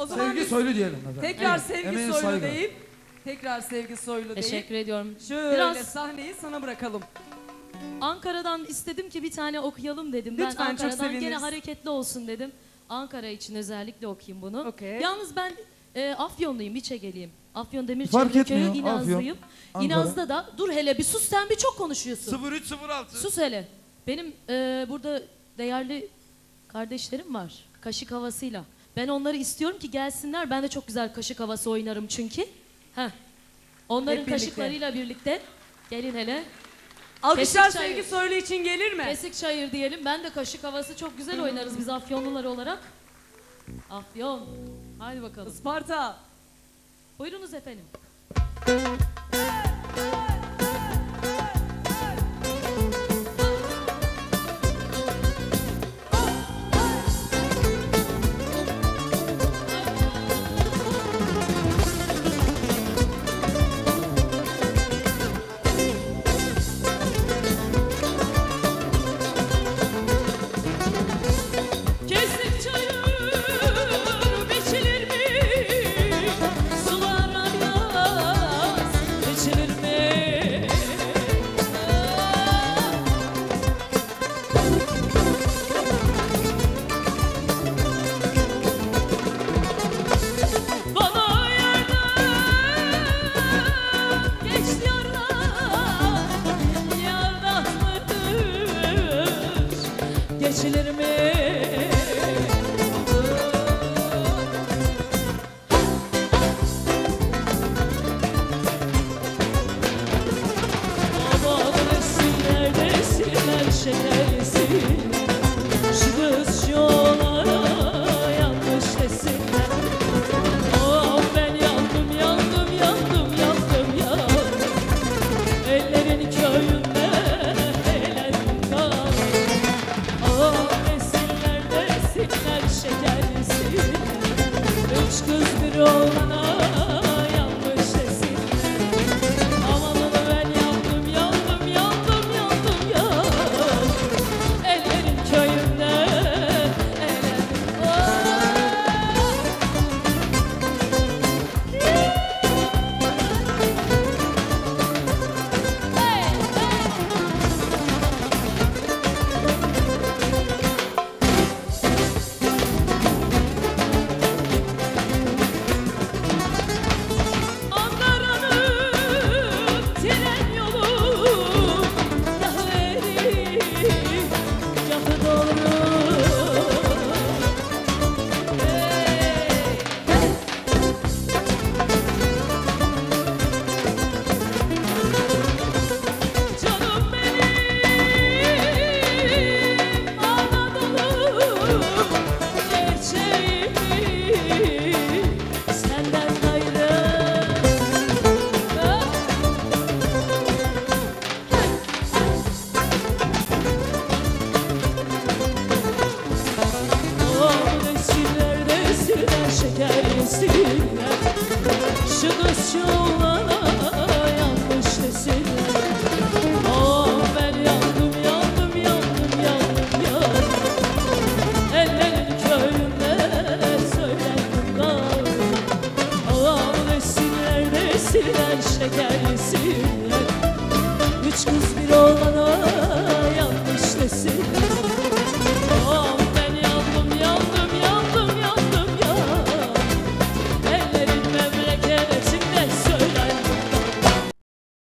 zaman Sevgi Soylu diyelim efendim. tekrar Sevgi Emeğine Soylu saygı. deyip tekrar Sevgi Soylu deyip Teşekkür ediyorum. şöyle Biraz sahneyi sana bırakalım. Ankara'dan istedim ki bir tane okuyalım dedim. Lütfen, Ben çok Ankara'dan seviniriz. gene hareketli olsun dedim. Ankara için özellikle okuyayım bunu. Okey. Yalnız ben Afyonluyum, İçegeliyim. Afyon Fark Demirçelik köyü etmiyor, İnazlıyım. Afyon, İnaz'da da dur hele bir sus, sen bir çok konuşuyorsun. 0306. Sus hele. Benim burada değerli kardeşlerim var. Kaşık havasıyla. Ben onları istiyorum ki gelsinler. Ben de çok güzel kaşık havası oynarım çünkü. Heh. Onların Hep birlikte. kaşıklarıyla birlikte. Gelin hele. Alkışlar Kesik çayır. Sevgi Soylu için gelir mi? Kesik çayır diyelim. Ben de kaşık havası çok güzel oynarız biz Afyonlular olarak. Afyon. Hadi bakalım. Isparta. Buyurunuz efendim. Kesik çayır biçilir mi? Sulara yaz biçilir mi? Bana yardım geç yardan, yardan mıdır? Geçilir mi? Babalar neredesinler şekersin? Şu kız yollara yanlış desinler. Oh ben yandım yandım yandım yandım yandım. Ellerin köyünde eğlendim kaldım. Oh desinler desinler şekersin. Üç kız bir oğlana yanlış desinler. Amanın ben yandım yandım yandım yandım yandım. Ellerin köyünde eğlendim. Oh. Hey, hey. Ankara'nın tren yolu yahı erir, yahı doğru. Hey, hey. Canım benim Anadolu gerçeğimi senden gayrı. Oh desinler desinler şekersinler. Şu kız yollara yanlış desinler. Oh ben yandım yandım yandım yandım yandım. Ellerin köyünde söylendim kaldım. Oh desinler desinler şeker